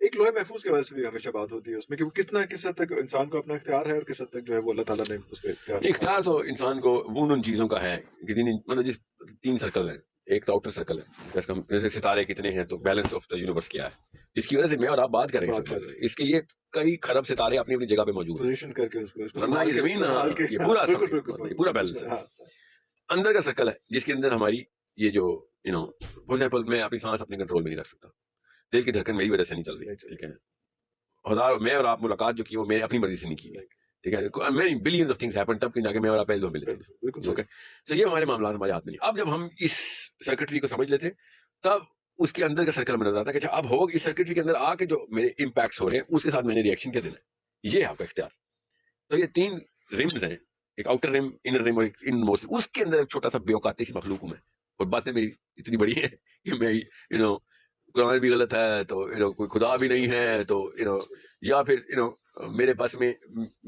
ایک لوہے محفوظ کے بارے سے بھی ہمیشہ بات ہوتی ہے اس میں کہ وہ کس حد تک انسان کو اپنا اختیار ہے اور کس حد تک جو ہے وہ اللہ تعالیٰ نے اس پہ اختیار تو انسان کو ان چیزوں کا ہے کہ مطلب جس 3 سرکل ہیں. ایک تو آؤٹر سرکل ہے جیسے ستارے کتنے ہیں تو بیلنس آف دا یونیورس کیا ہے جس کی وجہ سے میں اور آپ بات کر رہے ہیں. اس کے یہ کئی خرب ستارے اپنی اپنی جگہ پہ موجود ہیں پوزیشن کر کے اس کو زمین یہ پورا بیلنس ہے. اندر کا سرکل ہے جس کے اندر ہماری یہ جو فار ایگزامپل میں اپنی سانس اپنے کنٹرول میں نہیں رکھ سکتا. دل کی دھڑکن میری وجہ سے نہیں چل رہی. ٹھیک ہے. میں اور آپ ملاقات جو کی وہ میری اپنی مرضی سے نہیں کی. ٹھیک ہے. Many billions of things happen تب کہ جا کے میں اور آپ پہلے دو ملے. اوکے. تو یہ ہمارے معاملات ہمارے ہاتھ میں نہیں. اب جب ہم اس سرکٹری کو سمجھ لیتے تب اس کے اندر کا سرکل میں نظر آتا ہے کہ اب ہو اس سرکٹری کے اندر آ کے جو میرے امپیکٹس ہو رہے ہیں اس کے ساتھ میں نے ریئیکشن کیا دینا ہے. یہ ہے آپ کا اختیار. تو یہ 3 رمز ہیں. ایک آؤٹر رم, انر رم اور ایک ان موسٹ. اس کے اندر ایک چھوٹا سا بیوقاتی سی مخلوق ہوں میں. اور باتیں میری اتنی بڑی ہیں کہ میں قرآن بھی غلط ہے تو کوئی خدا بھی نہیں ہے تو یا پھر میرے پاس میں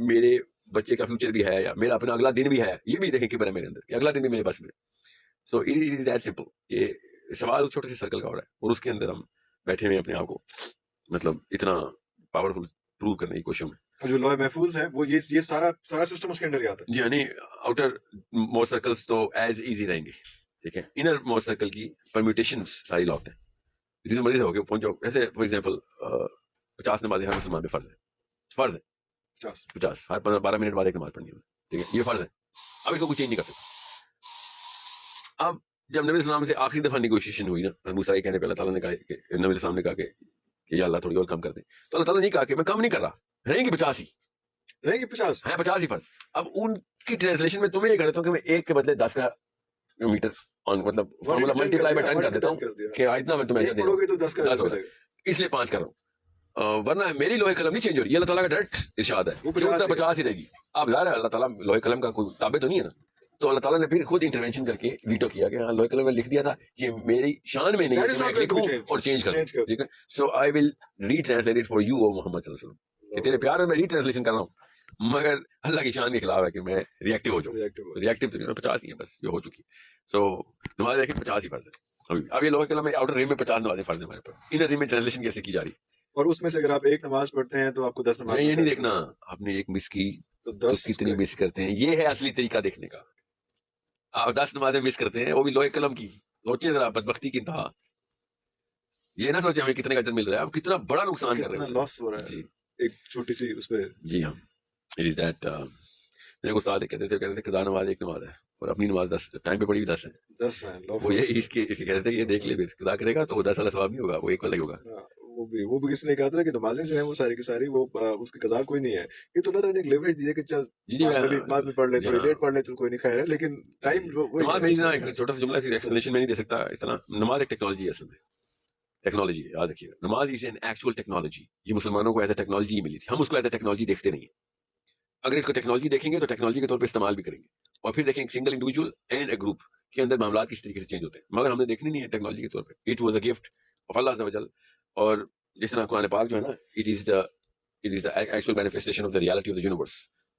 میرے بچے کا فیوچر بھی ہے یا میرا اپنا اگلا دن بھی ہے. یہ بھی دیکھیں کہ میرے اندر کہ اگلا دن بھی میرے پاس میں. So it is that simple. یہ سوال چھوٹے سے سرکل کا ہو رہا ہے اور اس کے اندر ہم بیٹھے ہوئے اپنے آپ کو مطلب اتنا پاورفل پروو کرنے کی کوشش میں. جو لوہے محفوظ ہے وہ یہ سارا سسٹم اس کے اندر ہی آتا ہے. جی یعنی آؤٹر موسٹ سرکلز تو ایز ایزی رہیں گے. ٹھیک ہے. انر موسٹ سرکل کی پرمیوٹیشنز ساری لاکڈ ہیں. جتنی مرضی ہو گئے پہنچ جاؤ. ایسے فار ایگزامپل 50 نمازیں ہر مسلمان پہ فرض ہے 50 ہر 12 منٹ بعد ایک نماز پڑھنی ہے. ٹھیک ہے. یہ فرض ہے. اب اس کو کوئی چینج نہیں کر سکتا. اب جب نبی السلام سے آخری دفعہ نیگوشیشن ہوئی نا موسیٰ کے کہنے پہ اللہ تعالیٰ نے کہا کہ نبی السلام نے کہا کہ یا اللہ تھوڑی اور کم کر دیں تو اللہ تعالیٰ نے کہا کہ میں کم نہیں کر رہا رہیں گے 50 ہی رہیں گے 50 ہیں 50 ہی فرض. اب ان کی ٹرانسلیشن میں تمہیں یہ کر دیتا ہوں کہ میں 1 کے بدلے 10 کا میٹر مطلب فارمولا ملٹیپلائی میں 10 کر دیتا ہوں کہ اتنا میں تمہیں دے دوں اس لیے 5 کر رہا ہوں. ورنہ میری لوہے قلم نہیں چینج ہو رہی. اللہ تعالیٰ کا ڈائریکٹ ارشاد ہے 50 ہی رہے گی. اب ظاہر ہے اللہ تعالیٰ لوہے قلم کا کوئی تابع تو نہیں ہے نا. تو اللہ تعالیٰ نے پھر خود انٹروینشن کر کے ویٹو کیا کہ ہاں لوہے قلم میں لکھ دیا تھا یہ میری شان میں نہیں ہے لکھوں اور چینج کروں. ٹھیک ہے. سو آئی ول ری ٹرانسلیٹ اٹ فار یو او محمد صلی اللہ علیہ وسلم کہ تیرے پیار میں ری ٹرانسلیشن کر رہا ہوں مگر اللہ کی شان کے خلاف ہے کہ میں ریئیکٹیو ہو جاؤں. ریئیکٹیو تو 50 ہی ہے بس یہ ہو چکی. سو نماز دیکھیں 50 ہی فرض ہے. اب یہ لوہے قلم میں آؤٹر ریم میں 50 نمازیں فرض ہیں ہمارے پر. انر ریم میں ٹرانسلیشن کیسے کی جا رہی اور اس میں سے اگر آپ ایک نماز پڑھتے ہیں تو آپ کو 10 نماز. یہ نہیں دیکھنا آپ نے ایک مس کی تو کتنی مس کرتے ہیں. یہ ہے اصلی طریقہ دیکھنے کا. آپ 10 نمازیں مس کرتے ہیں وہ بھی لوہے قلم کی. سوچیں ذرا بدبختی کی انتہا. یہ نہ سوچیں ہمیں کتنے کا اجر مل رہا ہے. آپ کتنا بڑا نقصان کر رہے ہیں. لاس ہو رہا ہے. جی ایک چھوٹی سی اس پہ. جی ہاں اٹ از دیٹ. میرے استاد کہتے تھے قضا نماز 1 نماز ہے اور اپنی نماز 10 ٹائم پہ پڑھی 10 ہے. وہ یہ اس کے کہتے تھے یہ دیکھ لے پھر قضا کرے گا تو 10 والا ثواب نہیں ہوگا وہ 1 والا ہی ہوگا. وہ بھی کس نے کہا تھا کہ نمازیں جو ہیں وہ ساری کی ساری وہ اس کی قضا کوئی نہیں ہے. یہ تو اللہ تعالیٰ نے ایک لیوریج دی ہے کہ چل بعد میں پڑھ لیں تھوڑی لیٹ پڑھ لیں چل کوئی نہیں خیر ہے لیکن ٹائم نماز میں ایک چھوٹا سا جملہ ایکسپلینیشن میں نہیں دے سکتا اس طرح. نماز ایک ٹیکنالوجی ہے اصل میں. ٹیکنالوجی یاد رکھیے گا. نماز از این ایکچوئل ٹیکنالوجی. یہ مسلمانوں کو ایز اے ٹیکنالوجی ہی ملی تھی. ہم اس کو ایز اے ٹیکنالوجی دیکھتے نہیں ہیں. اگر اس کو ٹیکنالوجی دیکھیں گے تو ٹیکنالوجی کے طور پہ استعمال بھی کریں گے اور پھر دیکھیں single individual and a group کے اندر معاملات کس طریقے سے چینج ہوتے ہیں. مگر ہم نے دیکھنی نہیں ہے ٹیکنالوجی کے طور پہ. It was a gift of اللہ عز وجل. اور جس طرح قرآن پاک جو ہے نا it is the actual manifestation of the reality of the universe.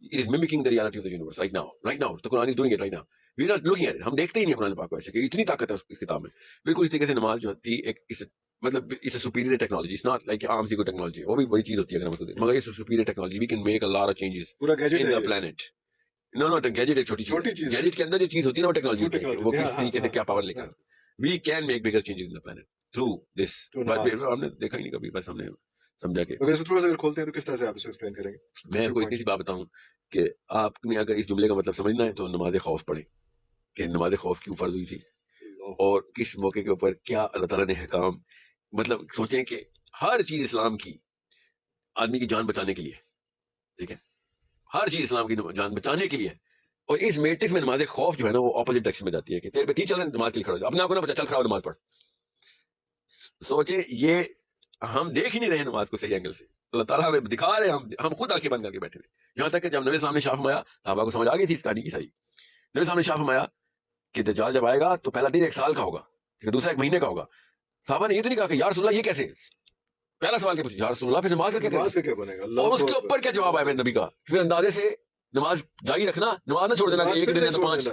It is mimicking the reality of the universe right now. تو قرآن is doing it right now. We are not looking at it. ہم دیکھتے ہی نہیں قرآن پاک کو ایسے کہ اتنی طاقت ہے اس کتاب میں. بالکل اس طریقے سے نماز جو تھی ایک مطلب اس superior technology. It's not like عام سی کوئی ٹیکنالوجی. وہ بھی بڑی چیز ہوتی ہے اگر ہم اس کو دیکھیں مگر اس superior technology we can make a lot of changes in the planet. No gadget ایک چھوٹی چیز. گیجٹ کے اندر جو چیز ہوتی ہے نا وہ ٹیکنالوجی وہ کس طریقے سے کیا پاور لے کر we can make bigger changes in the plant through this. ہم نے دیکھا ہی نہیں کبھی. بس ہم نے سمجھا کہ اگر کھولتے ہیں تو کس طرح سے آپ اسے ایکسپلین کریں گے. میں کوئی اتنی سی بات بتاؤں کہ آپ نے اگر اس جملے کا مطلب سمجھنا ہے تو نماز خوف پڑھیں کہ نماز خوف کیوں فرض ہوئی تھی اور کس موقع کے اوپر کیا اللہ تعالیٰ نے حکام. مطلب سوچیں کہ ہر چیز اسلام کی آدمی کی جان بچانے کے لیے. ٹھیک ہے. ہر چیز اسلام کی جان بچانے کے لیے. اور اس میٹرکس میں نماز خوف جو ہے نا وہ اپوزٹ ڈائریکشن میں جاتی ہے کہ تیرے پہ چل رہا ہے نماز کے لیے کھڑا ہو جا. اپنے آپ کو نہ بچا چل کھڑا ہو نماز پڑھ. سوچے یہ ہم دیکھ ہی نہیں رہے نماز کو صحیح اینگل سے. اللہ تعالیٰ ہمیں دکھا رہے ہیں. ہم خود آنکھیں بند کر کے بیٹھے ہوئے. یہاں تک کہ جب نبی السلام نے شاہ فرمایا صحابہ کو سمجھ آ گئی تھی اس کہانی کی صحیح. نبی السلام نے شاہ فرمایا کہ دجال جب آئے گا تو پہلا دن 1 سال کا ہوگا دوسرا 1 مہینے کا ہوگا. صحابہ نے یہ تو نہیں کہا کہ یا رسول اللہ یہ کیسے. پہلا سوال کیا پوچھا یا رسول اللہ پھر نماز کا کیا بنے گا. اور اس کے اوپر کیا جواب آیا میرے نبی کا. پھر اندازے سے نماز جاری رکھنا. نماز نہ چھوڑ دینا کہ 1 دن ہے تو 5.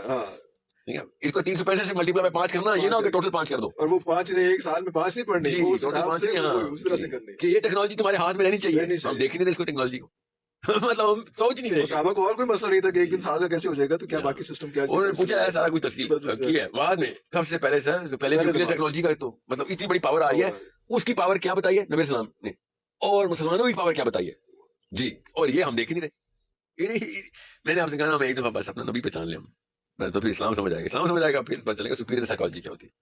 ٹھیک ہے، اس کو 365 سے ملٹیپلائی بائی 5 کرنا، یہ نہ ہو کہ ٹوٹل 5 کر دو، اور وہ 5 نے ایک سال میں 5 نہیں پڑھنی، جی وہ اس ٹوٹل حساب 5 سے نہیں، ہاں اس طرح سے کرنی کہ یہ ٹیکنالوجی تمہارے ہاتھ میں رہنی چاہیے، رہنی ہم چاہیے۔ دیکھ نہیں رہے اس کو ٹیکنالوجی کو مطلب ہم سوچ نہیں رہے، صحابہ کو اور کوئی مسئلہ نہیں تھا کہ ایک دن سال کا کیسے ہو جائے گا، تو کیا باقی سسٹم کیا انہوں نے پوچھا ہے سارا کچھ تفصیل کی ہے بعد میں، سب سے پہلے سر پہلے نیوکلیر ٹیکنالوجی کا تو مطلب اتنی بڑی پاور آ رہی ہے، اس کی پاور کیا بتائی ہے نبی السلام نے، اور مسلمانوں کی پاور کیا بتائی ہے جی، اور یہ ہم دیکھ نہیں رہے۔ میں نے آپ سے کہا میں ایک دفعہ بس اپنا نبی پہچان لیں ہم بس، تو پھر اسلام سمجھ آئے گا، اسلام سمجھ آئے گا، پھر پتہ چلے گا سپیریئر سائیکالوجی کیا ہوتی ہے۔